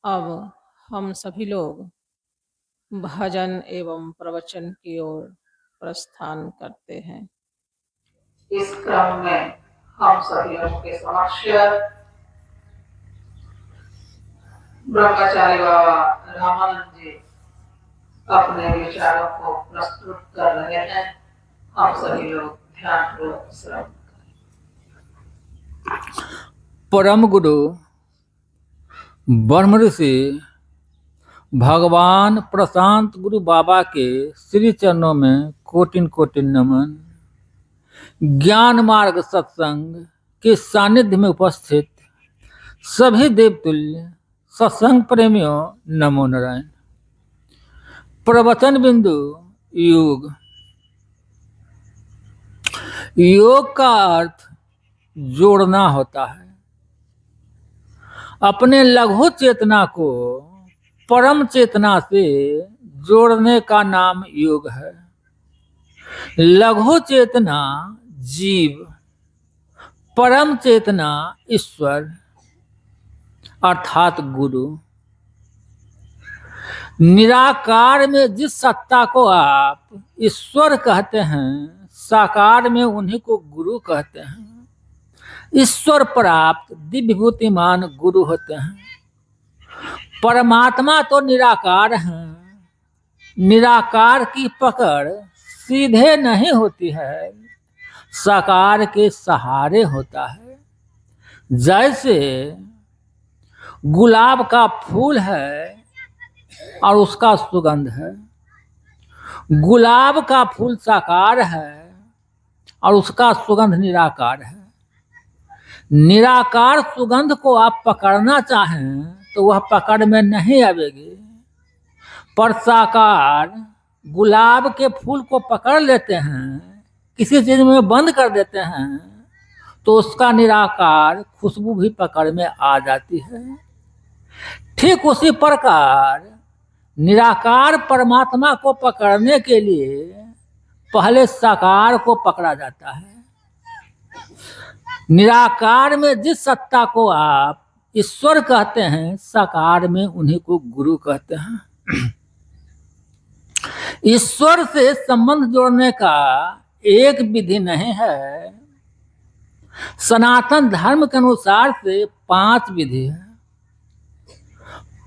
अब हम सभी लोग भजन एवं प्रवचन की ओर प्रस्थान करते हैं। इस क्रम में हम सभी लोगों के समक्ष ब्रह्मचारी बाबा रामानंद जी अपने विचारों को प्रस्तुत कर रहे हैं। हम सभी लोग ध्यानपूर्वक श्रवण करें। परम गुरु ब्रह्म ऋषि भगवान प्रशांत गुरु बाबा के श्री चरणों में कोटिन कोटिन नमन। ज्ञान मार्ग सत्संग के सानिध्य में उपस्थित सभी देवतुल्य सत्संग प्रेमियों नमो नारायण। प्रवचन बिंदु योग। योग का अर्थ जोड़ना होता है। अपने लघु चेतना को परम चेतना से जोड़ने का नाम योग है। लघु चेतना जीव, परम चेतना ईश्वर अर्थात गुरु। निराकार में जिस सत्ता को आप ईश्वर कहते हैं, साकार में उन्हीं को गुरु कहते हैं। ईश्वर प्राप्त दिव्यभूतिमान गुरु होते हैं। परमात्मा तो निराकार हैं। निराकार की पकड़ सीधे नहीं होती है, साकार के सहारे होता है। जैसे गुलाब का फूल है और उसका सुगंध है। गुलाब का फूल साकार है और उसका सुगंध निराकार है। निराकार सुगंध को आप पकड़ना चाहें तो वह पकड़ में नहीं आवेगी, पर साकार गुलाब के फूल को पकड़ लेते हैं, किसी चीज में बंद कर देते हैं तो उसका निराकार खुशबू भी पकड़ में आ जाती है। ठीक उसी प्रकार निराकार परमात्मा को पकड़ने के लिए पहले साकार को पकड़ा जाता है। निराकार में जिस सत्ता को आप ईश्वर कहते हैं, साकार में उन्हीं को गुरु कहते हैं। ईश्वर से संबंध जोड़ने का एक विधि नहीं है। सनातन धर्म के अनुसार से 5 विधि है।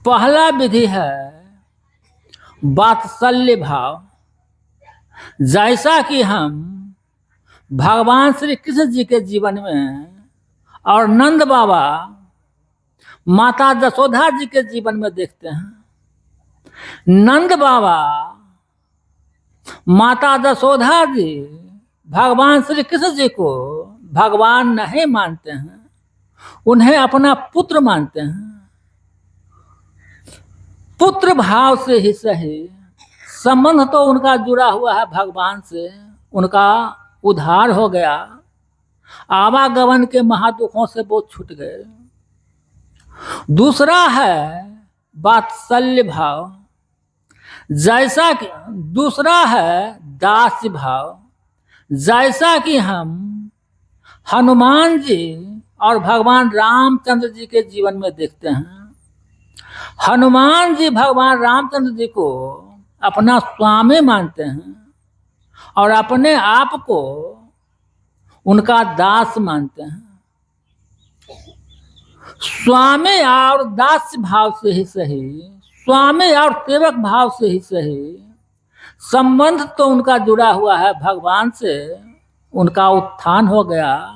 पहला विधि है वात्सल्य भाव। जैसा कि हम भगवान श्री कृष्ण जी के जीवन में और नंद बाबा माता जसोदा जी के जीवन में देखते हैं। नंद बाबा माता जसोदा जी भगवान श्री कृष्ण जी को भगवान नहीं मानते हैं, उन्हें अपना पुत्र मानते हैं। पुत्र भाव से ही सही संबंध तो उनका जुड़ा हुआ है भगवान से, उनका उद्धार हो गया, आवागमन के महादुखों से वो छूट गए। दूसरा है वात्सल्य भाव। जैसा कि दूसरा है दास्य भाव। जैसा कि हम हनुमान जी और भगवान रामचंद्र जी के जीवन में देखते हैं। हनुमान जी भगवान रामचंद्र जी को अपना स्वामी मानते हैं और अपने आप को उनका दास मानते हैं। स्वामी और दास भाव से ही सही, स्वामी और सेवक भाव से ही सही संबंध तो उनका जुड़ा हुआ है भगवान से, उनका उत्थान हो गया।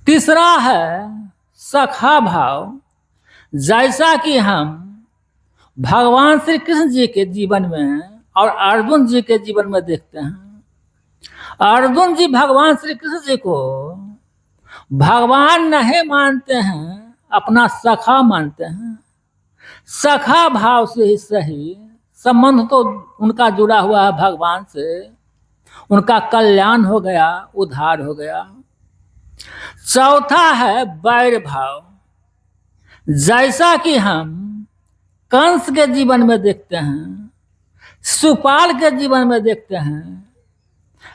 तीसरा है सखा भाव। जैसा कि हम भगवान श्री कृष्ण जी के जीवन में और अर्जुन जी के जीवन में देखते हैं। अर्जुन जी भगवान श्री कृष्ण जी को भगवान नहीं मानते हैं, अपना सखा मानते हैं। सखा भाव से ही सही संबंध तो उनका जुड़ा हुआ है भगवान से, उनका कल्याण हो गया, उद्धार हो गया। चौथा है वैर भाव। जैसा कि हम कंस के जीवन में देखते हैं, सुपाल के जीवन में देखते हैं,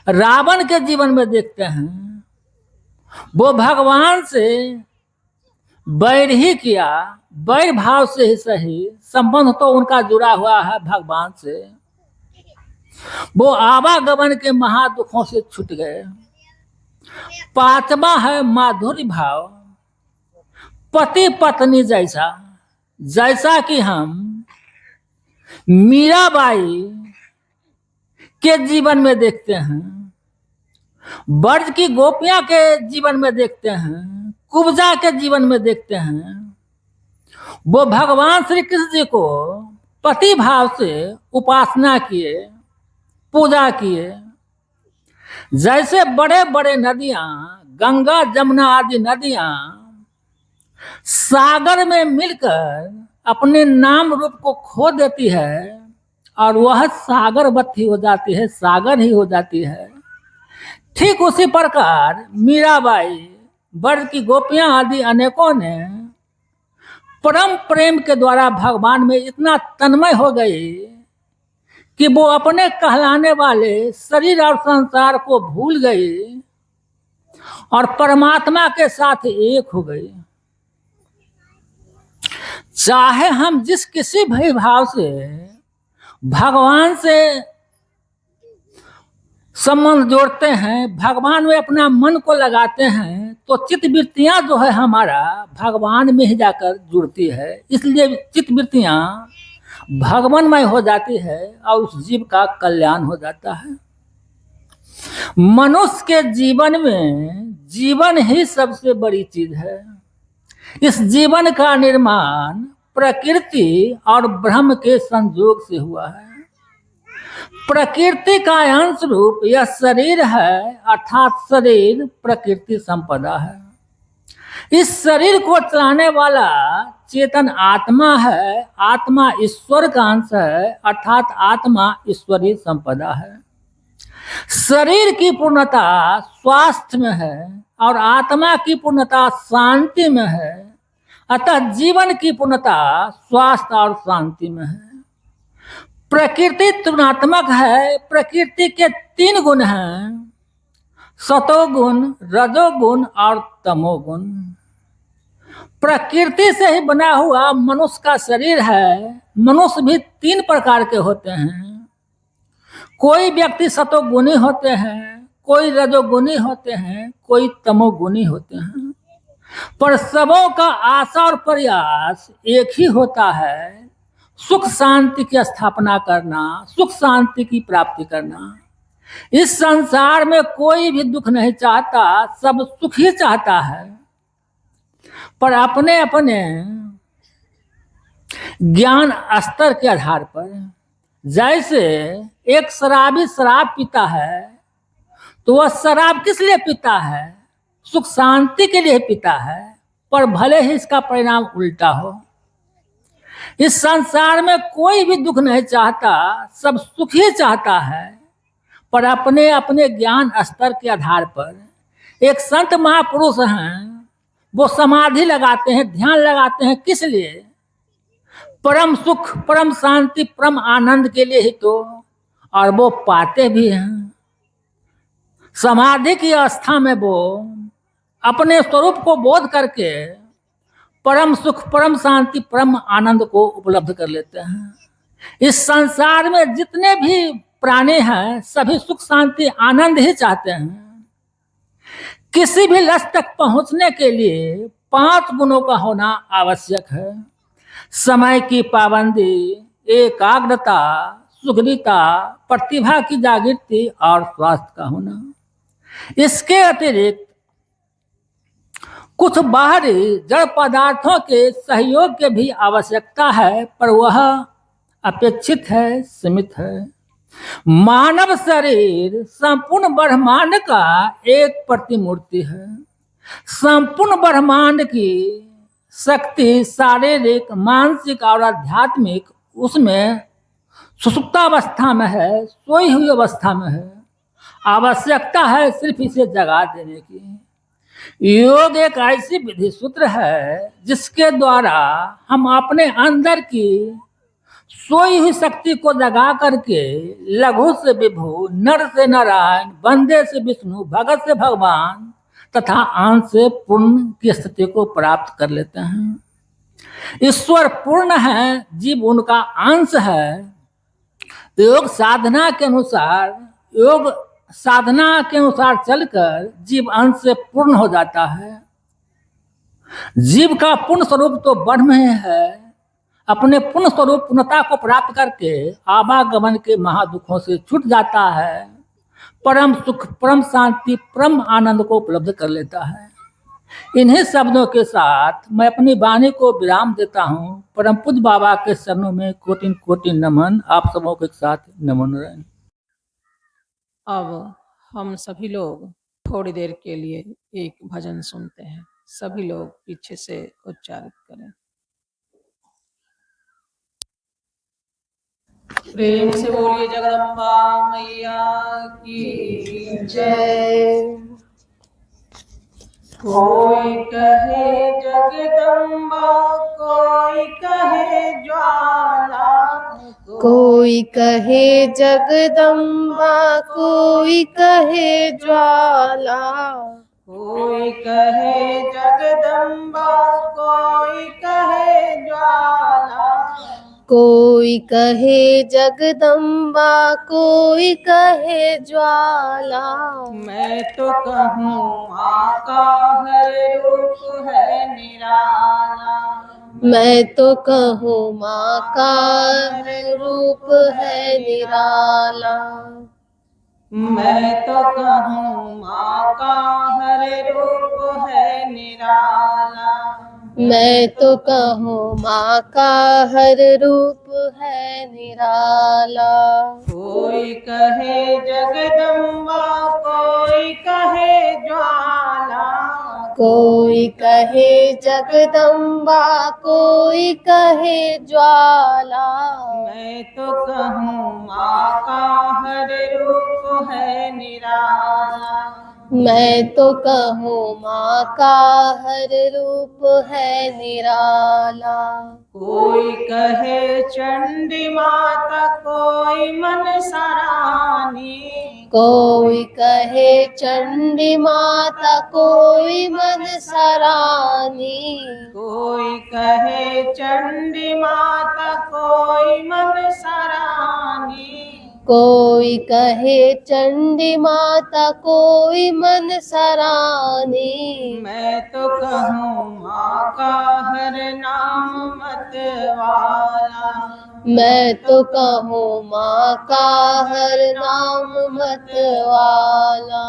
रावण के जीवन में देखते हैं, वो भगवान से बैर ही किया, बैर भाव से ही सही, संबंध तो उनका जुड़ा हुआ है भगवान से। वो आवागमन के महादुखों से छूट गए। पांचवा है माधुर्य भाव। पति पत्नी जैसा, जैसा कि हम मीराबाई के जीवन में देखते हैं, ब्रज की गोपियां के जीवन में देखते हैं, कुब्जा के जीवन में देखते हैं, वो भगवान श्री कृष्ण जी को पति भाव से उपासना किए, पूजा किए। जैसे बड़े बड़े नदियां, गंगा जमुना आदि नदियां सागर में मिलकर अपने नाम रूप को खो देती है और वह सागरवती हो जाती है, सागर ही हो जाती है। ठीक उसी प्रकार मीराबाई, ब्रज की गोपियां आदि अनेकों ने परम प्रेम के द्वारा भगवान में इतना तन्मय हो गए कि वो अपने कहलाने वाले शरीर और संसार को भूल गए और परमात्मा के साथ एक हो गए। चाहे हम जिस किसी भी भाव से भगवान से संबंध जोड़ते हैं, भगवान में अपना मन को लगाते हैं, तो चित्त वृत्तियां जो है हमारा भगवान में ही जाकर जुड़ती है। इसलिए चित्त वृत्तियां भगवानमय हो जाती है और उस जीव का कल्याण हो जाता है। मनुष्य के जीवन में जीवन ही सबसे बड़ी चीज है। इस जीवन का निर्माण प्रकृति और ब्रह्म के संयोग से हुआ है। प्रकृति का अंश रूप यह शरीर है, अर्थात शरीर प्रकृति संपदा है। इस शरीर को चलाने वाला चेतन आत्मा है, आत्मा ईश्वर का अंश है, अर्थात आत्मा ईश्वरीय संपदा है। शरीर की पूर्णता स्वास्थ्य में है और आत्मा की पूर्णता शांति में है, अतः जीवन की पूर्णता स्वास्थ्य और शांति में है। प्रकृति त्रिगुणात्मक है। प्रकृति के 3 गुण हैं, सतोगुण, रजोगुण और तमोगुण। प्रकृति से ही बना हुआ मनुष्य का शरीर है। मनुष्य भी 3 प्रकार के होते हैं। कोई व्यक्ति सतोगुणी होते हैं, कोई रजोगुणी होते हैं, कोई तमोगुणी होते हैं, पर सबों का आशा और प्रयास एक ही होता है, सुख शांति की स्थापना करना, सुख शांति की प्राप्ति करना। इस संसार में कोई भी दुख नहीं चाहता, सब सुख ही चाहता है, पर अपने अपने ज्ञान स्तर के आधार पर। जैसे एक शराबी शराब पीता है तो वह शराब किस लिए पीता है? सुख शांति के लिए पीता है, पर भले ही इसका परिणाम उल्टा हो। इस संसार में कोई भी दुख नहीं चाहता, सब सुख ही चाहता है, पर अपने अपने ज्ञान स्तर के आधार पर। एक संत महापुरुष हैं, वो समाधि लगाते हैं, ध्यान लगाते हैं, किस लिए? परम सुख, परम शांति, परम आनंद के लिए ही तो, और वो पाते भी हैं। समाधि की अवस्था में वो अपने स्वरूप को बोध करके परम सुख, परम शांति, परम आनंद को उपलब्ध कर लेते हैं। इस संसार में जितने भी प्राणी हैं, सभी सुख शांति आनंद ही चाहते हैं। किसी भी लक्ष्य तक पहुंचने के लिए 5 गुणों का होना आवश्यक है। समय की पाबंदी, एकाग्रता, सुगमता, प्रतिभा की जागृति और स्वास्थ्य का होना। इसके अतिरिक्त कुछ बाहरी जड़ पदार्थों के सहयोग की भी आवश्यकता है, पर वह अपेक्षित है, सीमित है। मानव शरीर संपूर्ण ब्रह्मांड का एक प्रतिमूर्ति है। संपूर्ण ब्रह्मांड की शक्ति शारीरिक, मानसिक और आध्यात्मिक उसमें सुषुप्तावस्था में है, सोई हुई अवस्था में है। आवश्यकता है सिर्फ इसे जगा देने की। योग एक ऐसी विधि सूत्र है जिसके द्वारा हम अपने अंदर की सोई हुई शक्ति को जगा करके लघु से विभु, नर से नारायण, बंदे से विष्णु, भगत से भगवान तथा अंश से पूर्ण की स्थिति को प्राप्त कर लेते हैं। ईश्वर पूर्ण है, जीव उनका अंश है। योग साधना के अनुसार चलकर जीव अंश से पूर्ण हो जाता है। जीव का पूर्ण स्वरूप तो ब्रह्म है। अपने पूर्ण स्वरूप पूर्णता को प्राप्त करके आवागमन के महादुखों से छूट जाता है। परम सुख, परम शांति, परम आनंद को उपलब्ध कर लेता है। इन्हीं शब्दों के साथ मैं अपनी वाणी को विराम देता हूँ। परम पूज्य बाबा के चरणों में कोटि कोटि नमन। आप सबों के साथ नमन रहे। अब हम सभी लोग थोड़ी देर के लिए एक भजन सुनते हैं। सभी लोग पीछे से उच्चारित करें। प्रेम से बोलिए जगदम्बा मैया की जय। कोई कहे जगदम्बा, कोई कहे ज्वाला, कोई कहे जगदम्बा, कोई कहे ज्वाला, कोई कहे जगदम्बा, कोई कहे ज्वाला, कोई कहे जगदम्बा, कोई कहे ज्वाला। मैं तो कहूँ माँ का हर रूप है निराला, मैं तो कहूँ माँ का हर रूप है निराला। मैं तो कहूँ माँ का हर रूप है निराला, मैं तो कहूँ माँ का हर रूप है निराला। कोई कहे जगदम्बा, कोई कहे ज्वाला, कोई कहे जगदम्बा, कोई कहे ज्वाला। मैं तो कहूँ माँ का हर रूप है निराला, मैं तो कहूँ माँ का हर रूप है निराला। कोई कहे चंडी माता, कोई मनसा रानी, कोई कहे चंडी माता, कोई मनसा रानी। कोई कहे चंडी माता, कोई मनसा रानी, कोई कहे चंडी माता, कोई मनसा रानी। मैं तो कहूँ माँ का हर नाम मतवाला, मैं तो कहूँ माँ का हर नाम मतवाला।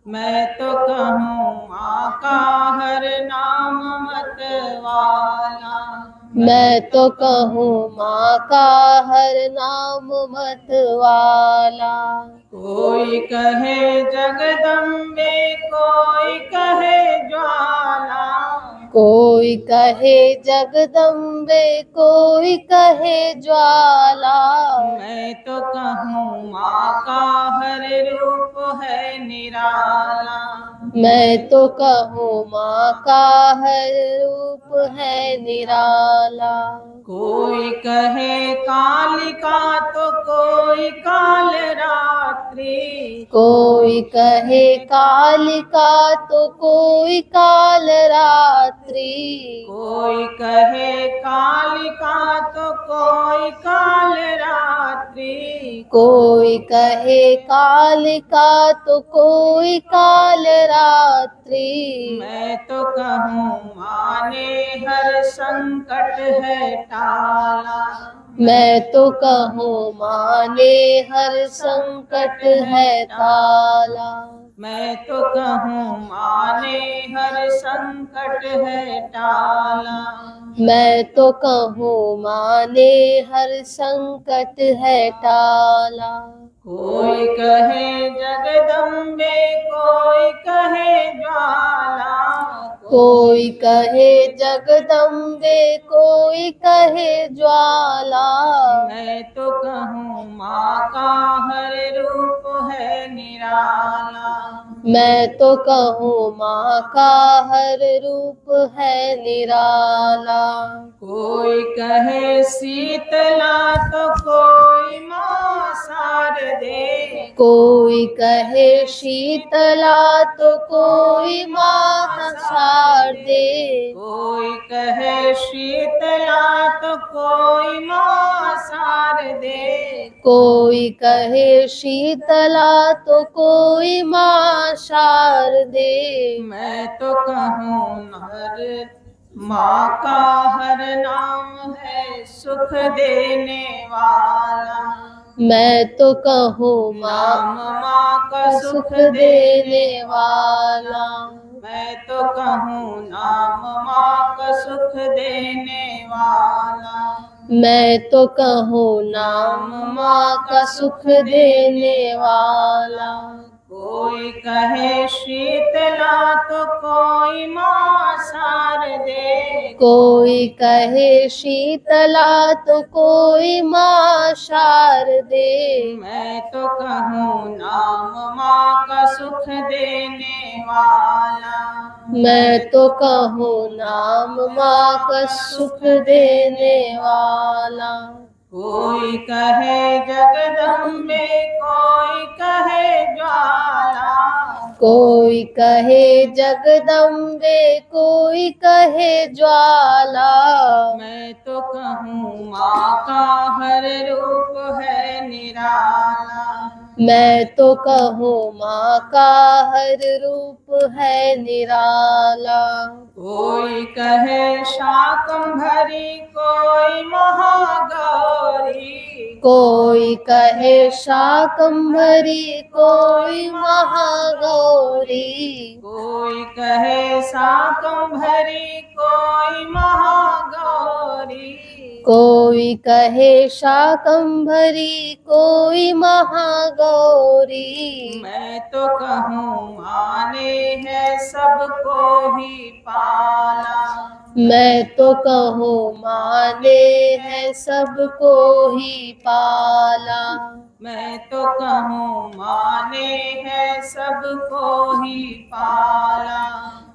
मैं तो कहूँ माँ का हर नाम मतवाला, मैं तो कहूँ माँ का हर नाम मतवाला। कोई कहे जगदम्बे, कोई कहे ज्वाला, कोई कहे जगदम्बे, कोई कहे ज्वाला। मैं तो कहूँ माँ का हर रूप है निराला, मैं तो कहूँ माँ का हर रूप है निराला। कोई कहे कालिका, तो कोई काल रात्रि, कोई कहे कालिका, तो कोई काल रात्रि। कोई कहे कालिका, तो कोई काल रात्रि, कोई कहे कालिका, तो कोई काल रात्रि। मैं तो कहूँ माने हर संकट है टाला, मैं तो कहूँ माने हर संकट है टाला। मैं तो कहूँ माने हर संकट है टाला, मैं तो कहूँ माने हर संकट है टाला। कोई कहे जगदम्बे, कोई कहे ज्वाला, कोई कहे जगदम्बे कोई कहे ज्वाला। मैं तो कहूँ माँ का हर रूप है निराला। मैं तो कहूँ माँ का हर रूप है निराला। कोई कहे शीतला तो कोई माँ शारदे। कोई कहे शीतला तो कोई माँ शारदे। कोई कहे शीतला तो कोई माँ शारदे। कोई कहे शीतला तो कोई माँ शारदे। मैं तो कहूँ हर माँ का हर नाम है सुख देने वाला। मैं तो कहूँ नाम माँ माँ का सुख देने वाला। मैं तो कहूँ नाम माँ का सुख देने वाला। मैं तो कहूँ नाम माँ का सुख देने वाला। कोई कहे शीतला तो कोई माँ शारदे। कोई कहे शीतला तो कोई माँ शारदे। मैं तो कहूँ नाम माँ का सुख देने वाला। मैं तो कहूँ नाम माँ का सुख देने वाला। कोई कहे जगदम्बे कोई कहे ज्वाला। कोई कहे जगदम्बे कोई कहे ज्वाला। मैं तो कहूँ माँ का हर रूप है निराला। मैं तो कहूँ माँ का हर रूप है निराला। कोई कहे शाकंभरी कोई महागौरी। कोई कहे शाकंभरी कोई महागौरी। कोई कहे शाकंभरी कोई महागौरी। कोई कहे शाकंभरी कोई महागौरी। मैं तो कहूँ माने है सबको ही पाला। मैं तो कहूँ माने है सबको ही पाला। मैं तो कहूँ माने है सबको ही पाला।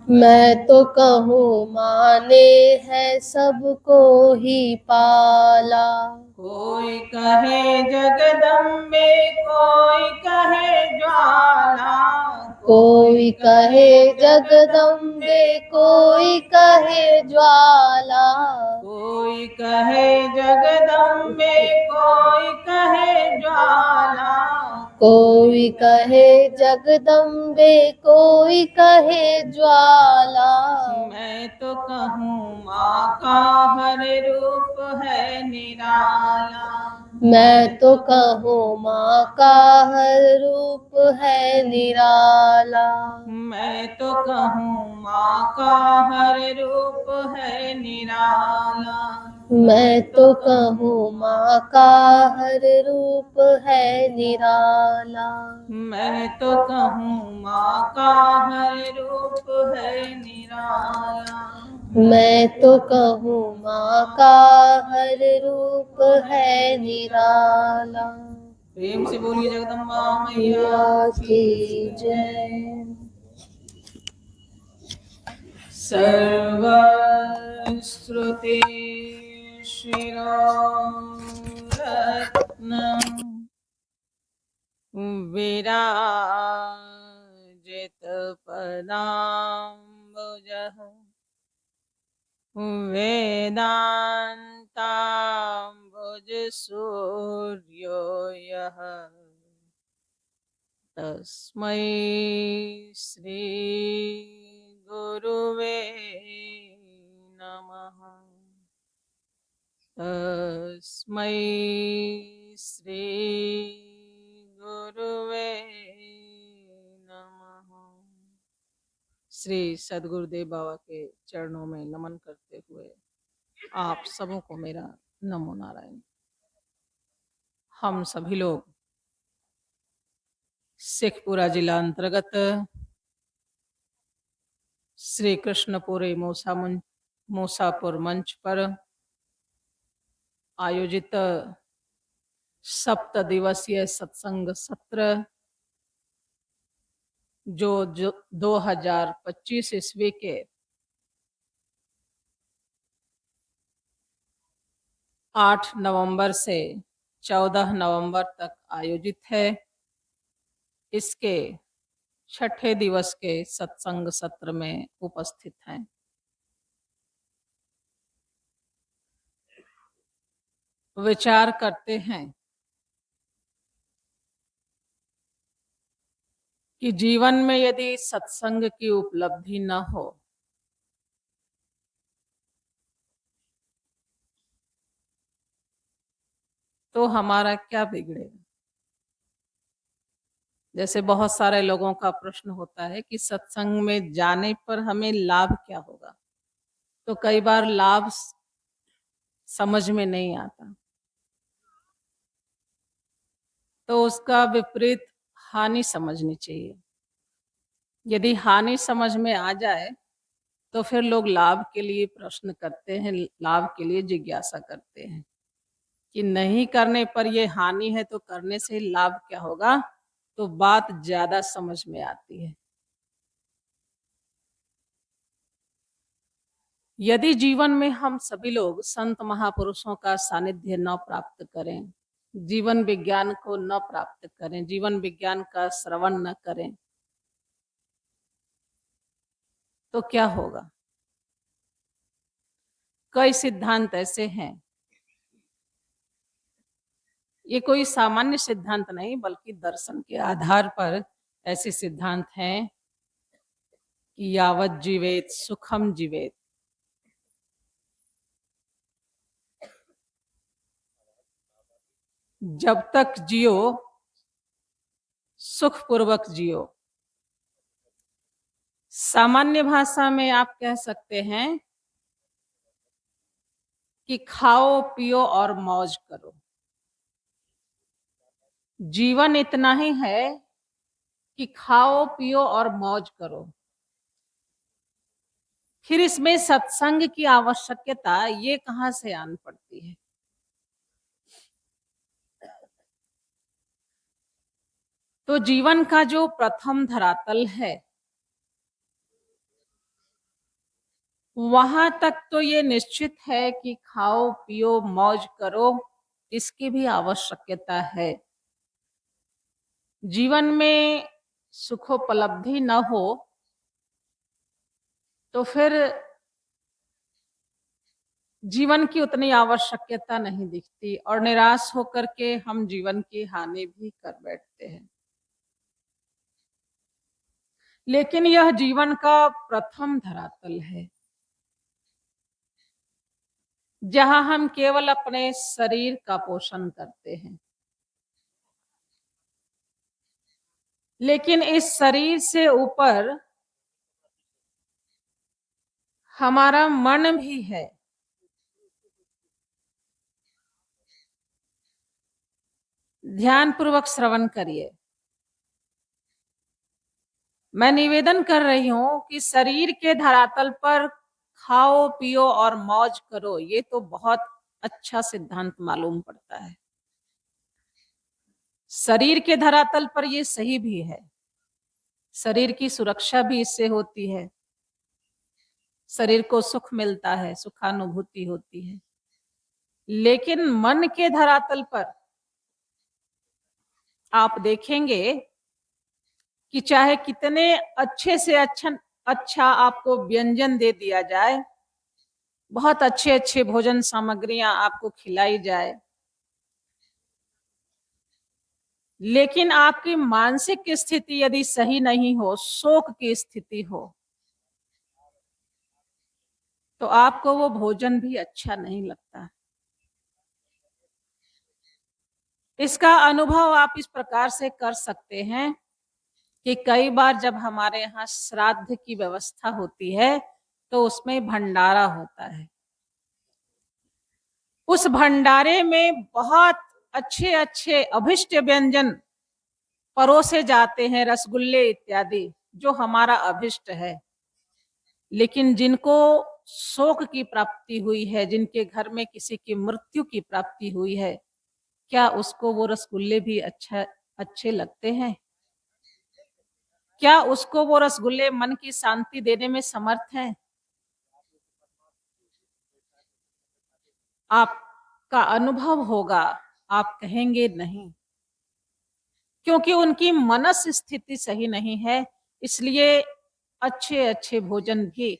मैं तो कहूँ माने है सबको ही पाला। कोई कहे जगदम्बे कोई कहे ज्वाला। कोई कहे जगदम्बे कोई कहे ज्वाला। कोई कहे जगदम्बे कोई कहे ज्वाला। कोई कहे जगदम्बे कोई कहे ज्वाला। मैं तो कहूँ माँ का हर रूप है निराला। मैं तो कहूँ माँ का हर रूप है निराला। मैं तो कहूँ माँ का हर रूप है निराला। मैं तो कहूँ माँ का हर रूप है निराला। मैं तो कहूँ माँ का हर रूप है निराला। मैं तो कहूँ माँ का हर रूप है निराला। प्रेम से बोलिए जगदम्बा मैया मैया की की जय। सर्वश्रुति शिरोरत्नम् विराजित पदाम्बुजः वेदान्ताम्बुजसूर्यो यः तस्मै श्री गुरुवे नमः। तस्मै श्री गुरुवे नमः। श्री सद्गुरुदेव बाबा के चरणों में नमन करते हुए आप सबों को मेरा नमो नारायण। हम सभी लोग शेखपुरा जिला अंतर्गत श्री कृष्णपुरी मूसापुर मंच पर आयोजित 7 दिवसीय सत्संग सत्र जो 2025 ईस्वी के 8 नवंबर से 14 नवंबर तक आयोजित है। इसके 6ठे दिवस के सत्संग सत्र में उपस्थित हैं। विचार करते हैं कि जीवन में यदि सत्संग की उपलब्धि न हो तो हमारा क्या बिगड़ेगा। जैसे बहुत सारे लोगों का प्रश्न होता है कि सत्संग में जाने पर हमें लाभ क्या होगा, तो कई बार लाभ समझ में नहीं आता, तो उसका विपरीत हानि समझनी चाहिए। यदि हानि समझ में आ जाए तो फिर लोग लाभ के लिए प्रश्न करते हैं, लाभ के लिए जिज्ञासा करते हैं कि नहीं करने पर ये हानि है तो करने से लाभ क्या होगा, तो बात ज्यादा समझ में आती है। यदि जीवन में हम सभी लोग संत महापुरुषों का सानिध्य न प्राप्त करें, जीवन विज्ञान को न प्राप्त करें, जीवन विज्ञान का श्रवण न करें, तो क्या होगा। कई सिद्धांत ऐसे हैं, ये कोई सामान्य सिद्धांत नहीं बल्कि दर्शन के आधार पर ऐसे सिद्धांत हैं कि यावत जीवेत सुखम जीवेत, जब तक जियो सुखपूर्वक जियो। सामान्य भाषा में आप कह सकते हैं कि खाओ पियो और मौज करो। जीवन इतना ही है कि खाओ पियो और मौज करो। फिर इसमें सत्संग की आवश्यकता ये कहां से आन पड़ती है। तो जीवन का जो प्रथम धरातल है वहां तक तो ये निश्चित है कि खाओ पियो मौज करो, इसकी भी आवश्यकता है। जीवन में सुखोपलब्धि न हो तो फिर जीवन की उतनी आवश्यकता नहीं दिखती और निराश होकर के हम जीवन की हानि भी कर बैठते हैं। लेकिन यह जीवन का प्रथम धरातल है जहां हम केवल अपने शरीर का पोषण करते हैं, लेकिन इस शरीर से ऊपर हमारा मन भी है। ध्यान पूर्वक श्रवण करिए। मैं निवेदन कर रही हूं कि शरीर के धरातल पर खाओ पियो और मौज करो, ये तो बहुत अच्छा सिद्धांत मालूम पड़ता है। शरीर के धरातल पर ये सही भी है, शरीर की सुरक्षा भी इससे होती है, शरीर को सुख मिलता है, सुखानुभूति होती है। लेकिन मन के धरातल पर आप देखेंगे कि चाहे कितने अच्छे से अच्छा आपको व्यंजन दे दिया जाए, बहुत अच्छे अच्छे भोजन सामग्रियां आपको खिलाई जाए, लेकिन आपकी मानसिक स्थिति यदि सही नहीं हो, शोक की स्थिति हो, तो आपको वो भोजन भी अच्छा नहीं लगता। इसका अनुभव आप इस प्रकार से कर सकते हैं कि कई बार जब हमारे यहाँ श्राद्ध की व्यवस्था होती है तो उसमें भंडारा होता है। उस भंडारे में बहुत अच्छे अच्छे अभिष्ट व्यंजन परोसे जाते हैं, रसगुल्ले इत्यादि, जो हमारा अभिष्ट है। लेकिन जिनको शोक की प्राप्ति हुई है, जिनके घर में किसी की मृत्यु की प्राप्ति हुई है, क्या उसको वो रसगुल्ले भी अच्छे लगते हैं? क्या उसको वो रसगुल्ले मन की शांति देने में समर्थ हैं? आपका अनुभव होगा, आप कहेंगे नहीं, क्योंकि उनकी मनस स्थिति सही नहीं है, इसलिए अच्छे अच्छे भोजन भी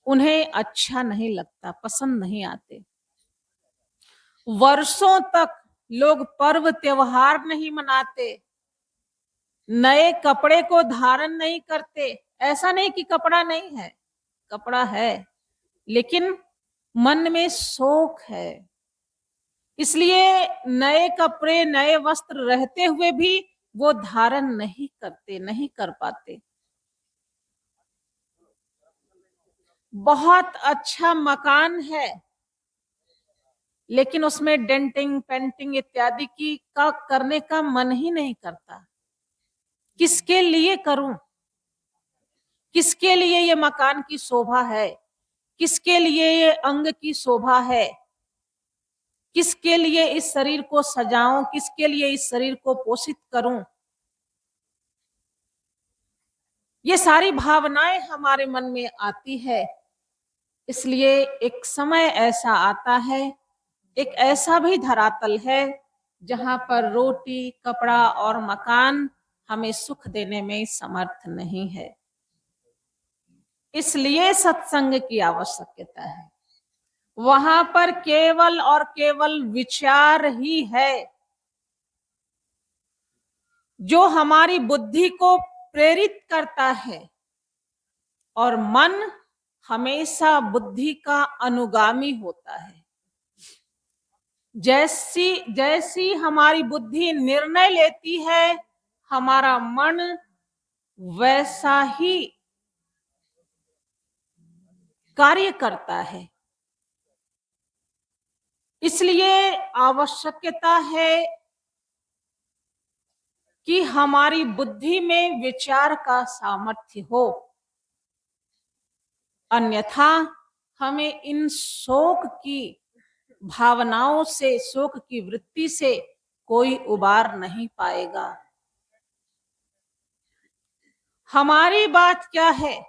उन्हें अच्छा नहीं लगता, पसंद नहीं आते। वर्षों तक लोग पर्व त्योहार नहीं मनाते, नए कपड़े को धारण नहीं करते। ऐसा नहीं कि कपड़ा नहीं है, कपड़ा है, लेकिन मन में शोक है, इसलिए नए कपड़े नए वस्त्र रहते हुए भी वो धारण नहीं करते, नहीं कर पाते। बहुत अच्छा मकान है, लेकिन उसमें डेंटिंग पेंटिंग इत्यादि की का करने का मन ही नहीं करता। किसके लिए करूं? किसके लिए ये मकान की शोभा है? किसके लिए ये अंग की शोभा है? किसके लिए इस शरीर को सजाऊं? किसके लिए इस शरीर को पोषित करूं? ये सारी भावनाएं हमारे मन में आती है। इसलिए एक समय ऐसा आता है, एक ऐसा भी धरातल है जहां पर रोटी, कपड़ा और मकान हमें सुख देने में समर्थ नहीं है। इसलिए सत्संग की आवश्यकता है। वहां पर केवल और केवल विचार ही है जो हमारी बुद्धि को प्रेरित करता है, और मन हमेशा बुद्धि का अनुगामी होता है। जैसी जैसी हमारी बुद्धि निर्णय लेती है, हमारा मन वैसा ही कार्य करता है। इसलिए आवश्यकता है कि हमारी बुद्धि में विचार का सामर्थ्य हो, अन्यथा हमें इन शोक की भावनाओं से, शोक की वृत्ति से कोई उबार नहीं पाएगा। हमारी बात क्या है?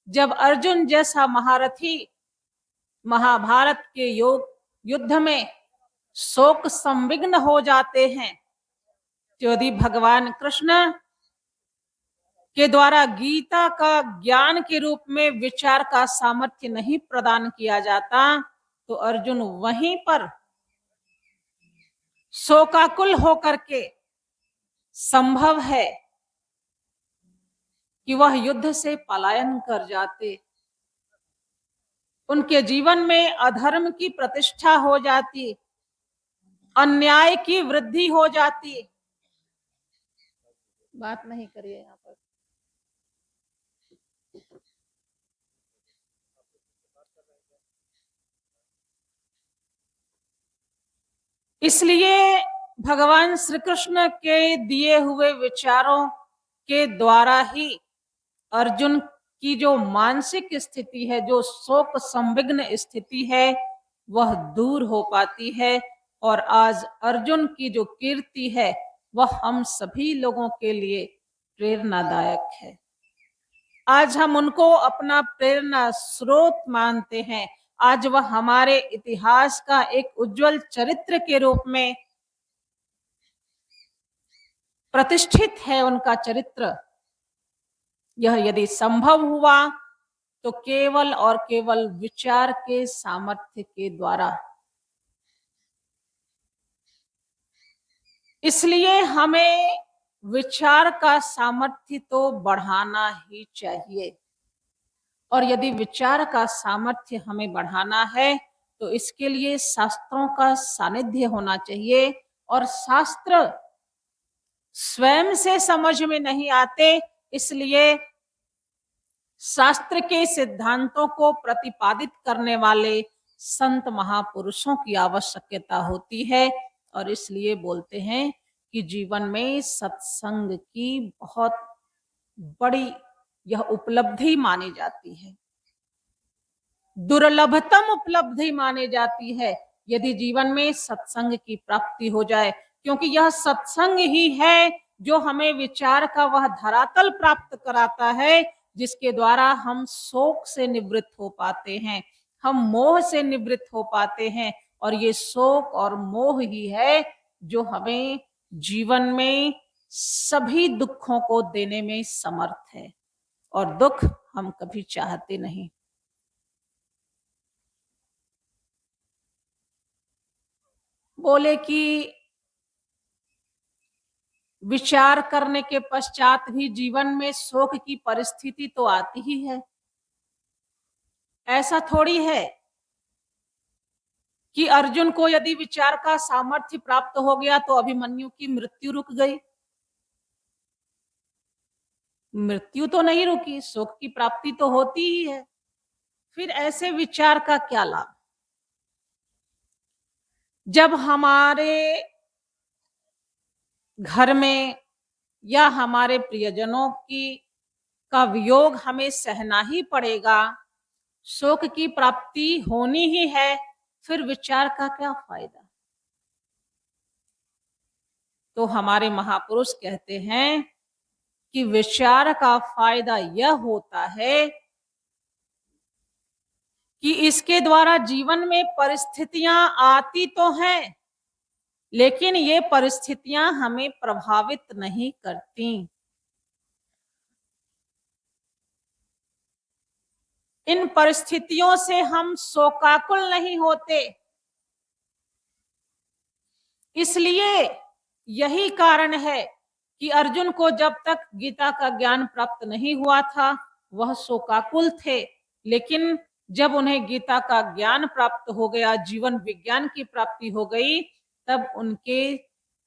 जब अर्जुन जैसा महारथी महाभारत के युद्ध में शोक संविग्न हो जाते हैं, यदि भगवान कृष्ण के द्वारा गीता का ज्ञान के रूप में विचार का सामर्थ्य नहीं प्रदान किया जाता, तो अर्जुन वहीं पर शोकाकुल होकर के संभव है कि वह युद्ध से पलायन कर जाते। उनके जीवन में अधर्म की प्रतिष्ठा हो जाती, अन्याय की वृद्धि हो जाती। बात नहीं करिए यहाँ पर। इसलिए भगवान श्री कृष्ण के दिए हुए विचारों के द्वारा ही अर्जुन की जो मानसिक स्थिति है, जो शोक संविग्न स्थिति है, वह दूर हो पाती है। और आज अर्जुन की जो कीर्ति है, वह हम सभी लोगों के लिए प्रेरणादायक है। आज हम उनको अपना प्रेरणा स्रोत मानते हैं। आज वह हमारे इतिहास का एक उज्जवल चरित्र के रूप में प्रतिष्ठित है। उनका चरित्र यह यदि संभव हुआ तो केवल और केवल विचार के सामर्थ्य के द्वारा। इसलिए हमें विचार का सामर्थ्य तो बढ़ाना ही चाहिए, और यदि विचार का सामर्थ्य हमें बढ़ाना है तो इसके लिए शास्त्रों का सानिध्य होना चाहिए। और शास्त्र स्वयं से समझ में नहीं आते, इसलिए शास्त्र के सिद्धांतों को प्रतिपादित करने वाले संत महापुरुषों की आवश्यकता होती है। और इसलिए बोलते हैं कि जीवन में सत्संग की बहुत बड़ी यह उपलब्धि मानी जाती है, दुर्लभतम उपलब्धि मानी जाती है यदि जीवन में सत्संग की प्राप्ति हो जाए, क्योंकि यह सत्संग ही है जो हमें विचार का वह धरातल प्राप्त कराता है जिसके द्वारा हम शोक से निवृत्त हो पाते हैं, हम मोह से निवृत्त हो पाते हैं। और ये शोक और मोह ही है जो हमें जीवन में सभी दुखों को देने में समर्थ है, और दुख हम कभी चाहते नहीं। बोले कि विचार करने के पश्चात भी जीवन में शोक की परिस्थिति तो आती ही है। ऐसा थोड़ी है कि अर्जुन को यदि विचार का सामर्थ्य प्राप्त हो गया तो अभिमन्यु की मृत्यु रुक गई। मृत्यु तो नहीं रुकी, शोक की प्राप्ति तो होती ही है। फिर ऐसे विचार का क्या लाभ? जब हमारे घर में या हमारे प्रियजनों का वियोग हमें सहना ही पड़ेगा, शोक की प्राप्ति होनी ही है, फिर विचार का क्या फायदा? तो हमारे महापुरुष कहते हैं कि विचार का फायदा यह होता है कि इसके द्वारा जीवन में परिस्थितियां आती तो हैं, लेकिन ये परिस्थितियां हमें प्रभावित नहीं करती। इन परिस्थितियों से हम शोकाकुल नहीं होते। इसलिए यही कारण है कि अर्जुन को जब तक गीता का ज्ञान प्राप्त नहीं हुआ था वह शोकाकुल थे, लेकिन जब उन्हें गीता का ज्ञान प्राप्त हो गया, जीवन विज्ञान की प्राप्ति हो गई, तब उनके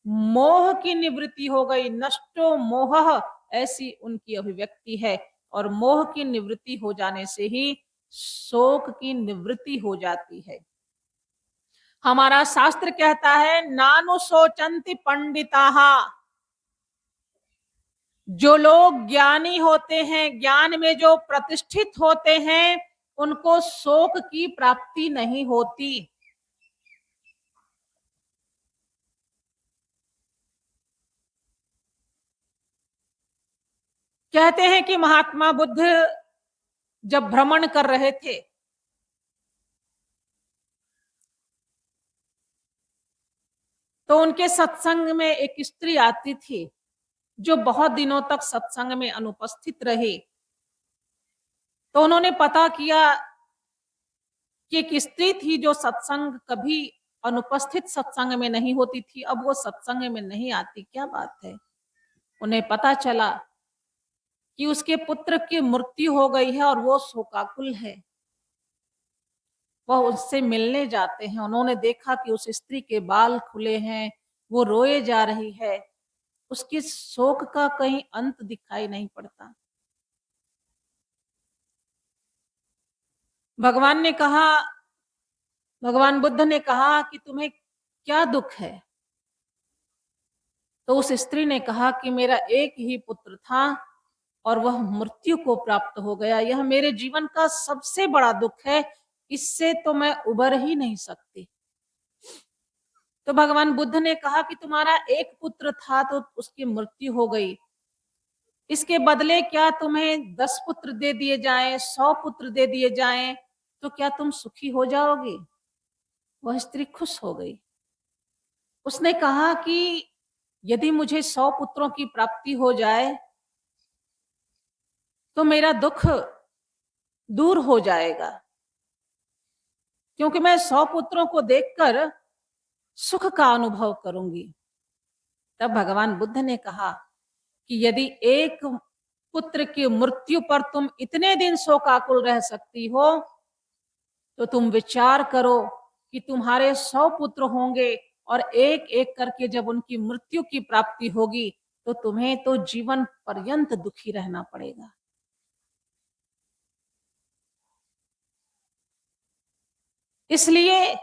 मोह की निवृत्ति हो गई। नष्टो मोह, ऐसी उनकी अभिव्यक्ति है। और मोह की निवृत्ति हो जाने से ही शोक की निवृत्ति हो जाती है। हमारा शास्त्र कहता है नानुशोचन्ति पंडिताः, जो लोग ज्ञानी होते हैं, ज्ञान में जो प्रतिष्ठित होते हैं, उनको शोक की प्राप्ति नहीं होती। कहते हैं कि महात्मा बुद्ध जब भ्रमण कर रहे थे तो उनके सत्संग में एक स्त्री आती थी जो बहुत दिनों तक सत्संग में अनुपस्थित रही। तो उन्होंने पता किया कि एक स्त्री थी जो सत्संग कभी अनुपस्थित सत्संग में नहीं होती थी, अब वो सत्संग में नहीं आती, क्या बात है? उन्हें पता चला कि उसके पुत्र की मृत्यु हो गई है और वो शोकाकुल है। वह उससे मिलने जाते हैं। उन्होंने देखा कि उस स्त्री के बाल खुले हैं, वो रोए जा रही है, उसके शोक का कहीं अंत दिखाई नहीं पड़ता। भगवान बुद्ध ने कहा कि तुम्हें क्या दुख है? तो उस स्त्री ने कहा कि मेरा एक ही पुत्र था और वह मृत्यु को प्राप्त हो गया, यह मेरे जीवन का सबसे बड़ा दुख है, इससे तो मैं उबर ही नहीं सकती। तो भगवान बुद्ध ने कहा कि तुम्हारा एक पुत्र था तो उसकी मृत्यु हो गई, इसके बदले क्या तुम्हें 10 पुत्र दे दिए जाएं, 100 पुत्र दे दिए जाएं, तो क्या तुम सुखी हो जाओगे? वह स्त्री खुश हो गई। उसने कहा कि यदि मुझे 100 पुत्रों की प्राप्ति हो जाए तो मेरा दुख दूर हो जाएगा, क्योंकि मैं 100 पुत्रों को देखकर सुख का अनुभव करूंगी। तब भगवान बुद्ध ने कहा कि यदि एक पुत्र की मृत्यु पर तुम इतने दिन शोकाकुल रह सकती हो तो तुम विचार करो कि तुम्हारे 100 पुत्र होंगे और एक एक करके जब उनकी मृत्यु की प्राप्ति होगी तो तुम्हें तो जीवन पर्यंत दुखी रहना पड़ेगा। इसलिए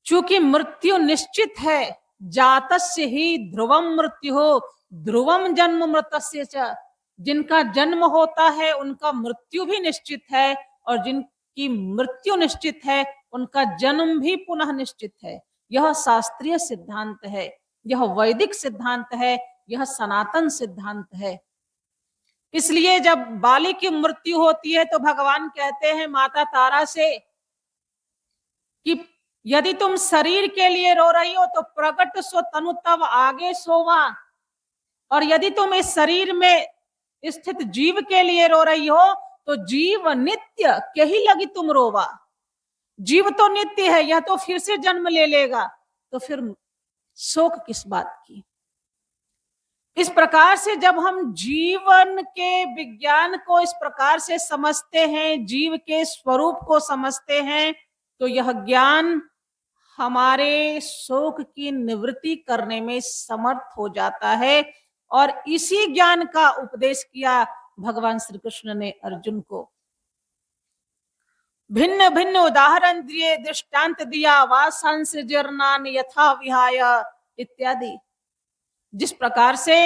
चूंकि मृत्यु निश्चित है, जातस्य ही ध्रुवम मृत्यु हो ध्रुवम जन्म मृतस्य च, जिनका जन्म होता है उनका मृत्यु भी निश्चित है, और जिनकी मृत्यु निश्चित है उनका जन्म भी पुनः निश्चित है। यह शास्त्रीय सिद्धांत है, यह वैदिक सिद्धांत है, यह सनातन सिद्धांत है। इसलिए जब बाली की मृत्यु होती है तो भगवान कहते हैं माता तारा से कि यदि तुम शरीर के लिए रो रही हो तो प्रकट सो तनु तब आगे सोवा, और यदि तुम इस शरीर में स्थित जीव के लिए रो रही हो तो जीव नित्य के ही लगी तुम रोवा। जीव तो नित्य है, यह तो फिर से जन्म ले लेगा, तो फिर शोक किस बात की। इस प्रकार से जब हम जीवन के विज्ञान को इस प्रकार से समझते हैं, जीव के स्वरूप को समझते हैं, तो यह ज्ञान हमारे शोक की निवृत्ति करने में समर्थ हो जाता है। और इसी ज्ञान का उपदेश किया भगवान श्री कृष्ण ने अर्जुन को। भिन्न भिन्न उदाहरण दिए, दृष्टांत दिया, वासांस जीर्णान यथा विहाय इत्यादि। जिस प्रकार से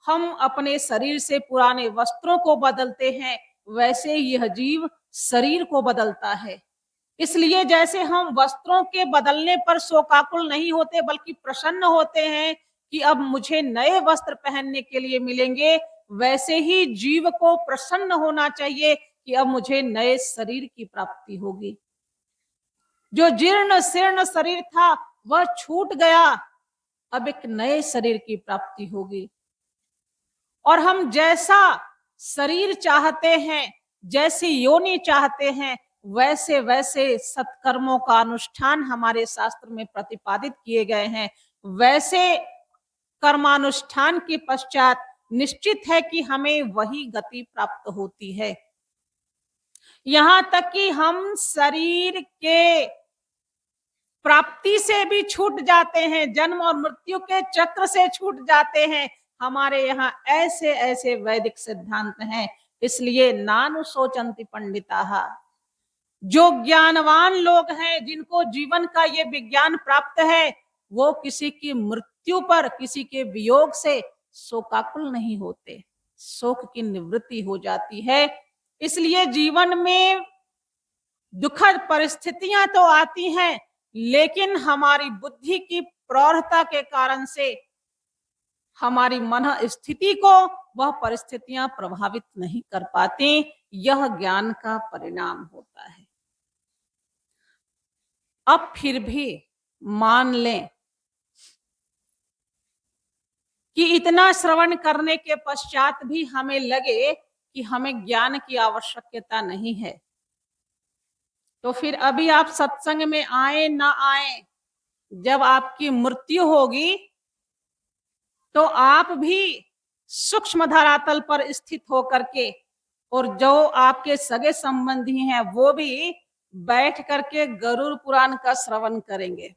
हम अपने शरीर से पुराने वस्त्रों को बदलते हैं, वैसे ही यह जीव शरीर को बदलता है। इसलिए जैसे हम वस्त्रों के बदलने पर शोकाकुल नहीं होते बल्कि प्रसन्न होते हैं कि अब मुझे नए वस्त्र पहनने के लिए मिलेंगे, वैसे ही जीव को प्रसन्न होना चाहिए कि अब मुझे नए शरीर की प्राप्ति होगी। जो जीर्ण शीर्ण शरीर था वह छूट गया, अब एक नए शरीर की प्राप्ति होगी। और हम जैसा शरीर चाहते हैं, जैसी योनि चाहते हैं, वैसे वैसे सत्कर्मों का अनुष्ठान हमारे शास्त्र में प्रतिपादित किए गए हैं। वैसे कर्मानुष्ठान के पश्चात निश्चित है कि हमें वही गति प्राप्त होती है। यहां तक कि हम शरीर के प्राप्ति से भी छूट जाते हैं, जन्म और मृत्यु के चक्र से छूट जाते हैं। हमारे यहाँ ऐसे ऐसे वैदिक सिद्धांत हैं। इसलिए नानु सोचंति पंडिताः, जो ज्ञानवान लोग हैं, जिनको जीवन का ये विज्ञान प्राप्त है, वो किसी की मृत्यु पर, किसी के वियोग से शोकाकुल नहीं होते, शोक की निवृत्ति हो जाती है। इसलिए जीवन में दुखद परिस्थितियां तो आती हैं, लेकिन हमारी बुद्धि की प्रौढ़ता के कारण से हमारी मन स्थिति को वह परिस्थितियां प्रभावित नहीं कर पाती। यह ज्ञान का परिणाम होता है। अब फिर भी मान लें कि इतना श्रवण करने के पश्चात भी हमें लगे कि हमें ज्ञान की आवश्यकता नहीं है, तो फिर अभी आप सत्संग में आए ना आए, जब आपकी मृत्यु होगी तो आप भी सूक्ष्म धरातल पर स्थित होकर के, और जो आपके सगे संबंधी हैं वो भी बैठ करके गरुड़ पुराण का श्रवण करेंगे।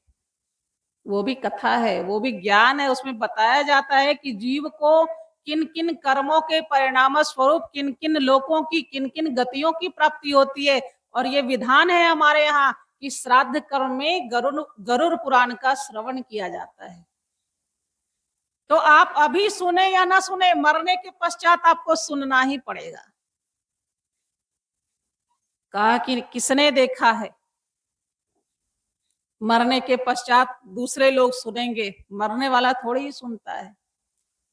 वो भी कथा है, वो भी ज्ञान है। उसमें बताया जाता है कि जीव को किन किन कर्मों के परिणाम स्वरूप किन किन लोकों की, किन किन गतियों की प्राप्ति होती है। और ये विधान है हमारे यहाँ कि श्राद्ध कर्म में गरुड़ पुराण का श्रवण किया जाता है। तो आप अभी सुने या ना सुने, मरने के पश्चात आपको सुनना ही पड़ेगा। कहा कि किसने देखा है, मरने के पश्चात दूसरे लोग सुनेंगे, मरने वाला थोड़ी ही सुनता है,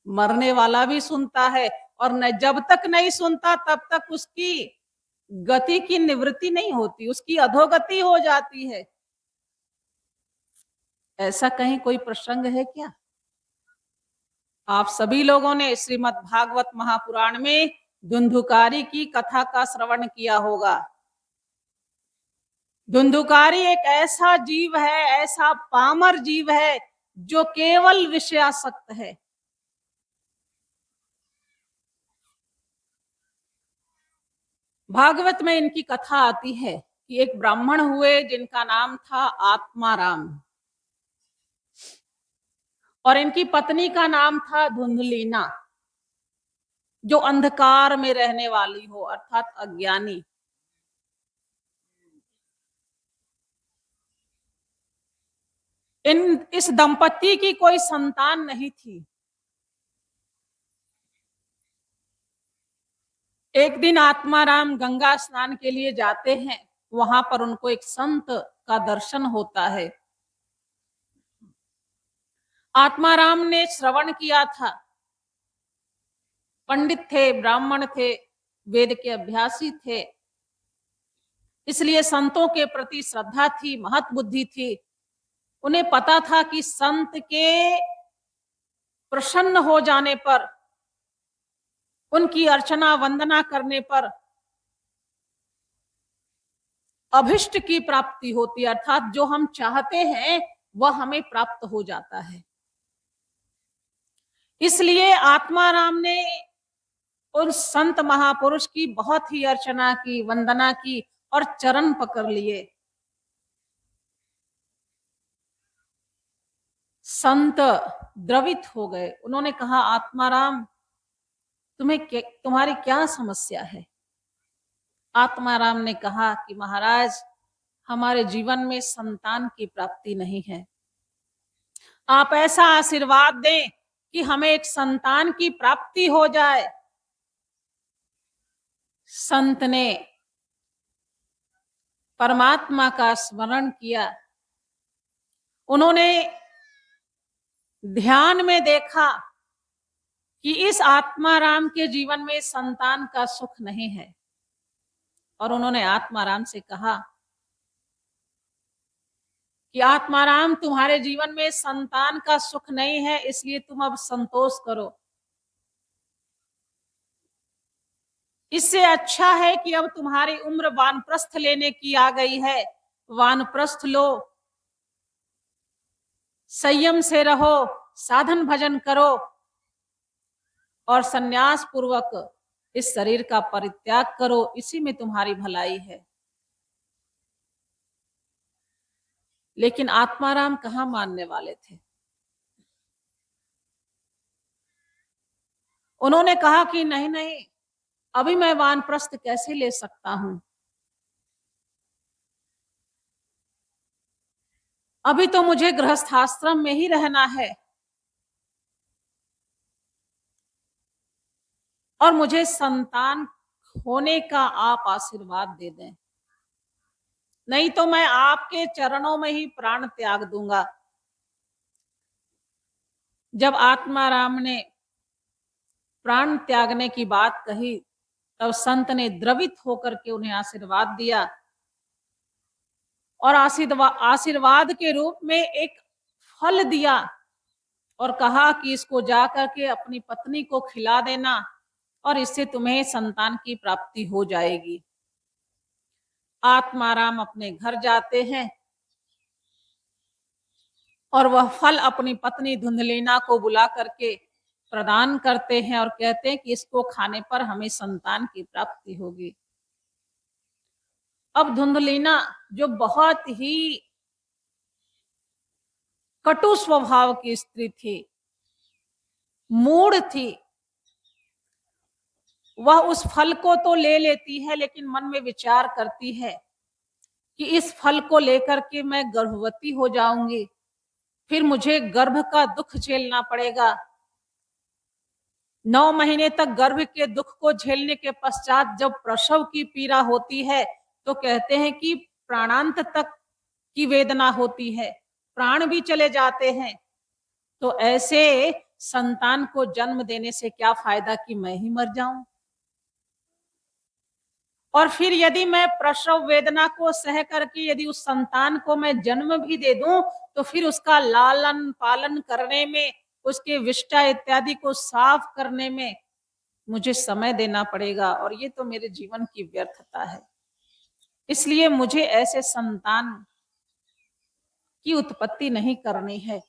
मरने वाला भी सुनता है। और न, जब तक नहीं सुनता तब तक उसकी गति की निवृत्ति नहीं होती, उसकी अधोगति हो जाती है। ऐसा कहीं कोई प्रसंग है क्या? आप सभी लोगों ने श्रीमद् भागवत महापुराण में धुंधुकारी की कथा का श्रवण किया होगा। धुंधुकारी एक ऐसा जीव है, ऐसा पामर जीव है जो केवल विषयासक्त है। भागवत में इनकी कथा आती है कि एक ब्राह्मण हुए जिनका नाम था आत्माराम, और इनकी पत्नी का नाम था धुंधलीना, जो अंधकार में रहने वाली हो, अर्थात अज्ञानी। इस दंपति की कोई संतान नहीं थी। एक दिन आत्माराम गंगा स्नान के लिए जाते हैं। वहां पर उनको एक संत का दर्शन होता है। आत्माराम ने श्रवण किया था, पंडित थे, ब्राह्मण थे, वेद के अभ्यासी थे, इसलिए संतों के प्रति श्रद्धा थी, महत बुद्धि थी। उन्हें पता था कि संत के प्रसन्न हो जाने पर, उनकी अर्चना वंदना करने पर अभिष्ट की प्राप्ति होती है, अर्थात जो हम चाहते हैं वह हमें प्राप्त हो जाता है। इसलिए आत्माराम ने उन संत महापुरुष की बहुत ही अर्चना की, वंदना की और चरण पकड़ लिए। संत द्रवित हो गए। उन्होंने कहा, आत्माराम तुम्हारी क्या समस्या है? आत्माराम ने कहा कि महाराज, हमारे जीवन में संतान की प्राप्ति नहीं है। आप ऐसा आशीर्वाद दें कि हमें एक संतान की प्राप्ति हो जाए। संत ने परमात्मा का स्मरण किया। उन्होंने ध्यान में देखा कि इस आत्माराम के जीवन में संतान का सुख नहीं है, और उन्होंने आत्माराम से कहा कि आत्माराम, तुम्हारे जीवन में संतान का सुख नहीं है, इसलिए तुम अब संतोष करो। इससे अच्छा है कि अब तुम्हारी उम्र वानप्रस्थ लेने की आ गई है, वानप्रस्थ लो, संयम से रहो, साधन भजन करो और संन्यास पूर्वक इस शरीर का परित्याग करो, इसी में तुम्हारी भलाई है। लेकिन आत्माराम कहाँ मानने वाले थे। उन्होंने कहा कि नहीं नहीं, अभी मैं वानप्रस्थ कैसे ले सकता हूं, अभी तो मुझे गृहस्थाश्रम में ही रहना है और मुझे संतान होने का आप आशीर्वाद दे दें, नहीं तो मैं आपके चरणों में ही प्राण त्याग दूंगा। जब आत्माराम ने प्राण त्यागने की बात कही, तब संत ने द्रवित होकर के उन्हें आशीर्वाद दिया और आशीर्वाद के रूप में एक फल दिया और कहा कि इसको जाकर के अपनी पत्नी को खिला देना और इससे तुम्हें संतान की प्राप्ति हो जाएगी। आत्माराम अपने घर जाते हैं और वह फल अपनी पत्नी धुंधलीना को बुला करके प्रदान करते हैं और कहते हैं कि इसको खाने पर हमें संतान की प्राप्ति होगी। अब धुंधलीना, जो बहुत ही कटु स्वभाव की स्त्री थी, मूढ़ थी, वह उस फल को तो ले लेती है, लेकिन मन में विचार करती है कि इस फल को लेकर के मैं गर्भवती हो जाऊंगी, फिर मुझे गर्भ का दुख झेलना पड़ेगा। 9 महीने तक गर्भ के दुख को झेलने के पश्चात जब प्रसव की पीड़ा होती है तो कहते हैं कि प्राणांत तक की वेदना होती है, प्राण भी चले जाते हैं। तो ऐसे संतान को जन्म देने से क्या फायदा कि मैं ही मर जाऊं। और फिर यदि मैं प्रसव वेदना को सह करके यदि उस संतान को मैं जन्म भी दे दूं तो फिर उसका लालन पालन करने में, उसके विष्टा इत्यादि को साफ करने में मुझे समय देना पड़ेगा और ये तो मेरे जीवन की व्यर्थता है। इसलिए मुझे ऐसे संतान की उत्पत्ति नहीं करनी है।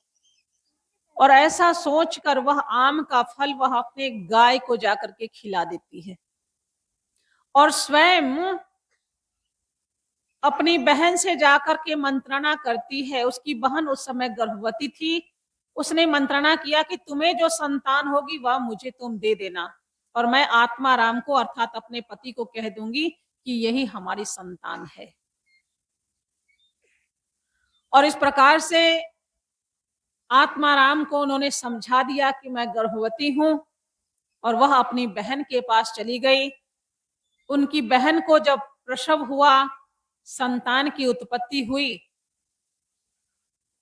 और ऐसा सोचकर वह आम का फल वह अपने गाय को जाकर के खिला देती है और स्वयं अपनी बहन से जाकर के मंत्रणा करती है। उसकी बहन उस समय गर्भवती थी। उसने मंत्रणा किया कि तुम्हें जो संतान होगी वह मुझे तुम दे देना और मैं आत्माराम को अर्थात अपने पति को कह दूंगी कि यही हमारी संतान है। और इस प्रकार से आत्माराम को उन्होंने समझा दिया कि मैं गर्भवती हूं और वह अपनी बहन के पास चली गई उनकी बहन को जब प्रसव हुआ, संतान की उत्पत्ति हुई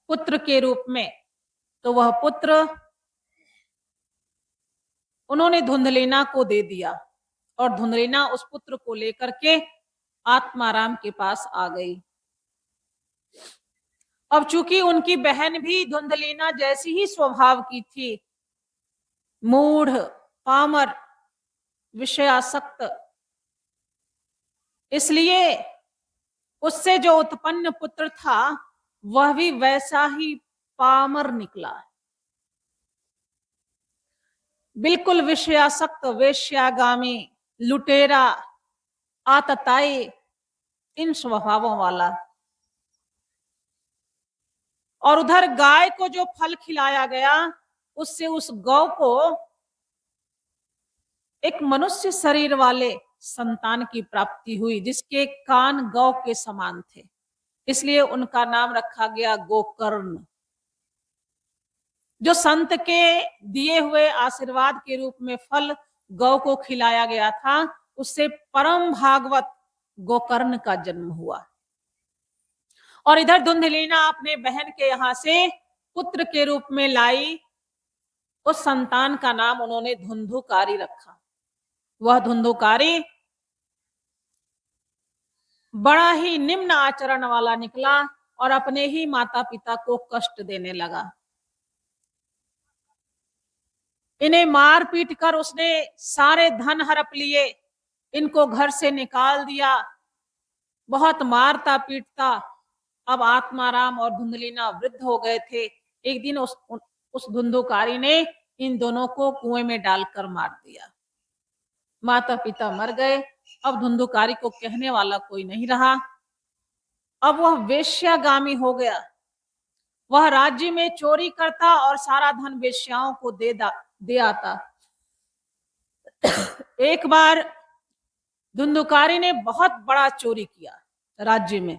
पुत्र के रूप में, तो वह पुत्र उन्होंने धुंधलेना को दे दिया और धुंधलेना उस पुत्र को लेकर के आत्माराम के पास आ गई। अब चूंकि उनकी बहन भी धुंधलेना जैसी ही स्वभाव की थी, मूढ़, पामर, विषयासक्त, इसलिए उससे जो उत्पन्न पुत्र था वह भी वैसा ही पामर निकला, बिल्कुल विषयासक्त, वेश्यागामी, लुटेरा, आतताई, इन स्वभावों वाला। और उधर गाय को जो फल खिलाया गया, उससे उस गौ को एक मनुष्य शरीर वाले संतान की प्राप्ति हुई, जिसके कान गौ के समान थे, इसलिए उनका नाम रखा गया गोकर्ण। जो संत के दिए हुए आशीर्वाद के रूप में फल गौ को खिलाया गया था, उससे परम भागवत गोकर्ण का जन्म हुआ। और इधर धुंधलीना अपने बहन के यहां से पुत्र के रूप में लाई, उस संतान का नाम उन्होंने धुंधुकारी रखा। वह धुंधुकारी बड़ा ही निम्न आचरण वाला निकला और अपने ही माता पिता को कष्ट देने लगा। इन्हें मार पीट कर उसने सारे धन हड़प लिए, इनको घर से निकाल दिया, बहुत मारता पीटता। अब आत्माराम और धुंधलीना वृद्ध हो गए थे। एक दिन उस धुंधुकारी ने इन दोनों को कुएं में डालकर मार दिया। माता पिता मर गए। अब धुंधुकारी को कहने वाला कोई नहीं रहा। अब वह वेश्यागामी हो गया। वह राज्य में चोरी करता और सारा धन वेश्याओं को दे आता। एक बार धुंधुकारी ने बहुत बड़ा चोरी किया राज्य में,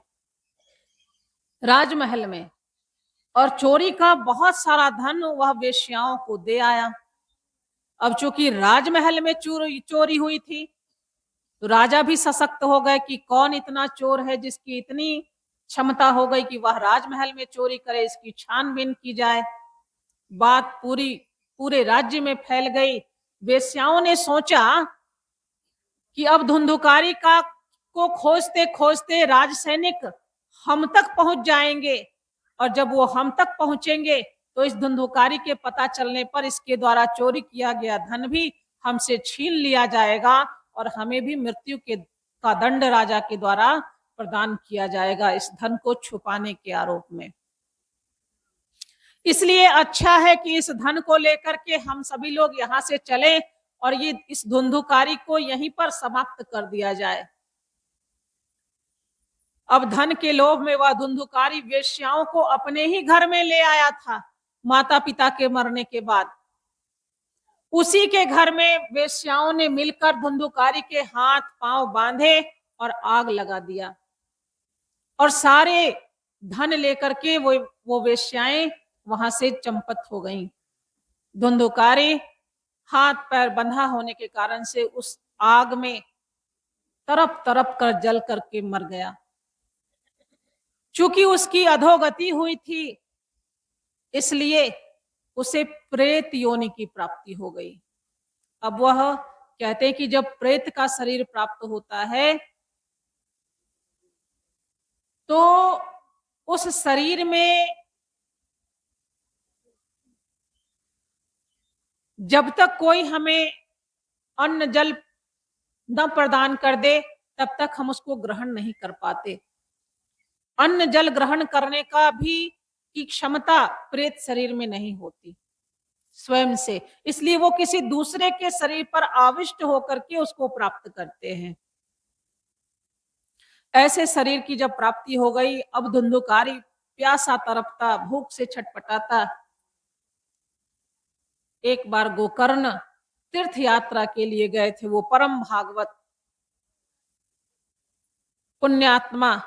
राजमहल में, और चोरी का बहुत सारा धन वह वेश्याओं को दे आया। अब चूंकि राजमहल में चोरी हुई थी, तो राजा भी सशक्त हो गए कि कौन इतना चोर है जिसकी इतनी क्षमता हो गई कि वह राजमहल में चोरी करे, इसकी छानबीन की जाए। बात पूरे राज्य में फैल गई। वेश्याओं ने सोचा कि अब धुंधुकारी को खोजते खोजते राजसैनिक हम तक पहुंच जाएंगे, और जब वो हम तक पहुंचेंगे तो इस धुंधुकारी के पता चलने पर इसके द्वारा चोरी किया गया धन भी हमसे छीन लिया जाएगा और हमें भी मृत्यु का दंड राजा के द्वारा प्रदान किया जाएगा इस धन को छुपाने के आरोप में। इसलिए अच्छा है कि इस धन को लेकर के हम सभी लोग यहाँ से चले और ये इस धुंधुकारी को यहीं पर समाप्त कर दिया जाए। अब धन के लोभ में वह धुंधुकारी वेश्याओं को अपने ही घर में ले आया था। माता पिता के मरने के बाद उसी के घर में वेश्याओं ने मिलकर धुंधुकारी के हाथ पांव बांधे और आग लगा दिया, और सारे धन लेकर के वो वेश्याएं वहां से चंपत हो गईं। धुंधुकारी हाथ पैर बंधा होने के कारण से उस आग में तरप तरप कर जल करके मर गया। चूंकि उसकी अधोगति हुई थी, इसलिए उसे प्रेत योनि की प्राप्ति हो गई। अब वह कहते हैं कि जब प्रेत का शरीर प्राप्त होता है तो उस शरीर में जब तक कोई हमें अन्न जल न प्रदान कर दे तब तक हम उसको ग्रहण नहीं कर पाते। अन्न जल ग्रहण करने का भी की क्षमता प्रेत शरीर में नहीं होती स्वयं से, इसलिए वो किसी दूसरे के शरीर पर आविष्ट होकर के उसको प्राप्त करते हैं। ऐसे शरीर की जब प्राप्ति हो गई, अब धुंधुकारी प्यासा तड़पता, भूख से छटपटाता। एक बार गोकर्ण तीर्थ यात्रा के लिए गए थे। वो परम भागवत पुण्यात्मा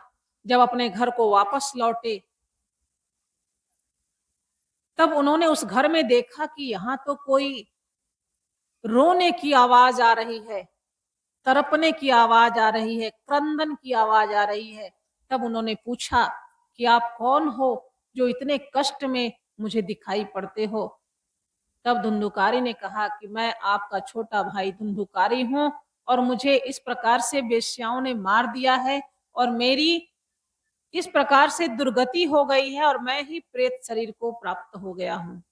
जब अपने घर को वापस लौटे, तब उन्होंने उस घर में देखा कि यहाँ तो कोई रोने की आवाज आ रही है। तड़पने की आवाज आ रही है, क्रंदन की आवाज आ रही है। तब उन्होंने पूछा कि आप कौन हो जो इतने कष्ट में मुझे दिखाई पड़ते हो? तब धुंधुकारी ने कहा कि मैं आपका छोटा भाई धुंधुकारी हूँ और मुझे इस प्रकार से वेश्याओं ने मार दिया है और मेरी इस प्रकार से दुर्गति हो गई है और मैं ही प्रेत शरीर को प्राप्त हो गया हूँ।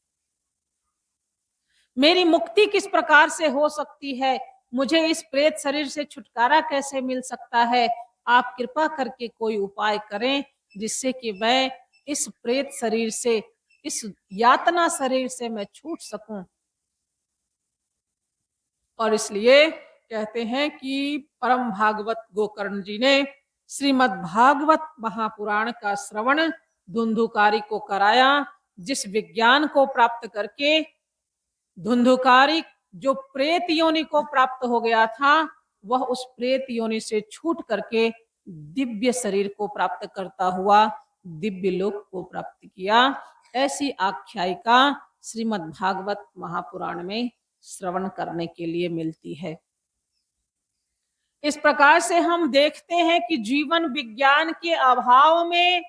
मेरी मुक्ति किस प्रकार से हो सकती है? मुझे इस प्रेत शरीर से छुटकारा कैसे मिल सकता है? आप कृपा करके कोई उपाय करें जिससे कि मैं इस प्रेत शरीर से, इस यातना शरीर से मैं छूट सकूं। और इसलिए कहते हैं कि परम भागवत गोकर्ण जी ने श्रीमद् भागवत महापुराण का श्रवण धुंधुकारी को कराया, जिस विज्ञान को प्राप्त करके धुंधुकारी जो प्रेत योनि को प्राप्त हो गया था, वह उस प्रेत योनि से छूट करके दिव्य शरीर को प्राप्त करता हुआ दिव्य लोक को प्राप्त किया। ऐसी आख्यायिका श्रीमद् भागवत महापुराण में श्रवण करने के लिए मिलती है। इस प्रकार से हम देखते हैं कि जीवन विज्ञान के अभाव में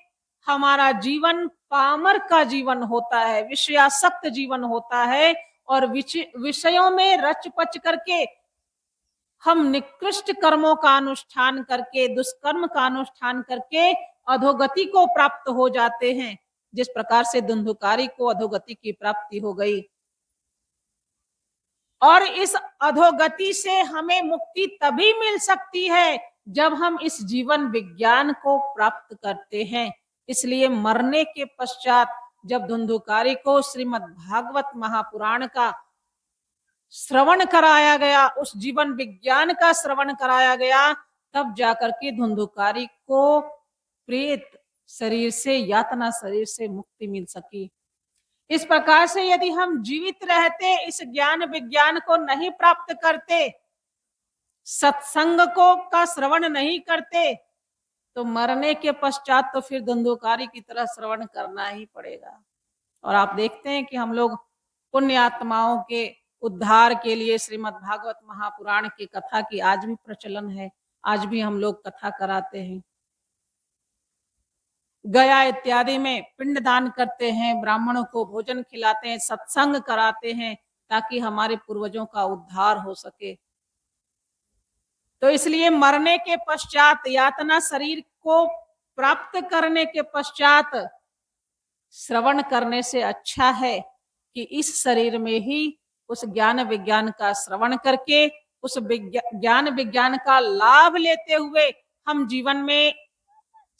हमारा जीवन पामर का जीवन होता है, विषयासक्त जीवन होता है और विषयों में रच पच करके हम निकृष्ट कर्मों का अनुष्ठान करके, दुष्कर्म का अनुष्ठान करके अधोगति को प्राप्त हो जाते हैं, जिस प्रकार से धुंधुकारी को अधोगति की प्राप्ति हो गई। और इस अधोगति से हमें मुक्ति तभी मिल सकती है जब हम इस जीवन विज्ञान को प्राप्त करते हैं। इसलिए मरने के पश्चात जब धुंधुकारी को श्रीमद् भागवत महापुराण का श्रवण कराया गया, उस जीवन विज्ञान का श्रवण कराया गया, तब जाकर के धुंधुकारी को प्रेत शरीर से, यातना शरीर से मुक्ति मिल सकी। इस प्रकार से यदि हम जीवित रहते, इस ज्ञान विज्ञान को नहीं प्राप्त करते, सत्संग को का श्रवण नहीं करते, तो मरने के पश्चात तो फिर धुंधुकारी की तरह श्रवण करना ही पड़ेगा। और आप देखते हैं कि हम लोग पुण्य आत्माओं के उद्धार के लिए श्रीमद् भागवत महापुराण की कथा की आज भी प्रचलन है। आज भी हम लोग कथा कराते हैं, गया इत्यादि में पिंडदान करते हैं, ब्राह्मणों को भोजन खिलाते हैं, सत्संग कराते हैं ताकि हमारे पूर्वजों का उद्धार हो सके। तो इसलिए मरने के पश्चात, यातना शरीर को प्राप्त करने के पश्चात श्रवण करने से अच्छा है कि इस शरीर में ही उस ज्ञान विज्ञान का श्रवण करके, उस ज्ञान विज्ञान का लाभ लेते हुए हम जीवन में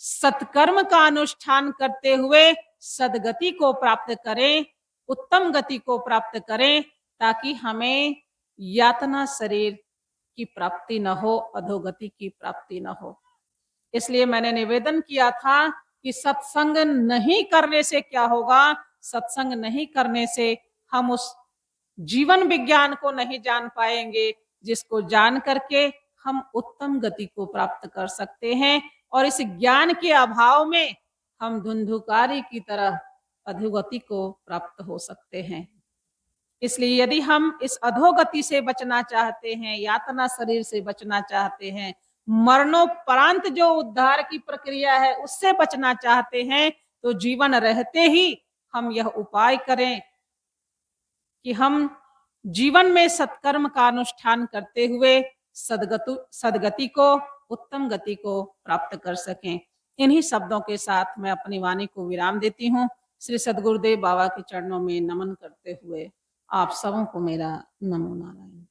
सत्कर्म का अनुष्ठान करते हुए सदगति को प्राप्त करें, उत्तम गति को प्राप्त करें, ताकि हमें यातना शरीर की प्राप्ति न हो, अधोगति की प्राप्ति न हो। इसलिए मैंने निवेदन किया था कि सत्संग नहीं करने से क्या होगा? सत्संग नहीं करने से हम उस जीवन विज्ञान को नहीं जान पाएंगे, जिसको जान करके हम उत्तम गति को प्राप्त कर सकते हैं। और इस ज्ञान के अभाव में हम धुंधुकारी की तरह अधोगति को प्राप्त हो सकते हैं। इसलिए यदि हम इस अधोगति से बचना चाहते हैं, यातना शरीर से बचना चाहते हैं, मरणोपरांत जो उद्धार की प्रक्रिया है उससे बचना चाहते हैं, तो जीवन रहते ही हम यह उपाय करें कि हम जीवन में सत्कर्म का अनुष्ठान करते हुए सदगति को, उत्तम गति को प्राप्त कर सकें। इन्हीं शब्दों के साथ मैं अपनी वाणी को विराम देती हूँ। श्री सद्गुरुदेव बाबा के चरणों में नमन करते हुए आप सबों को मेरा नमो नारायण।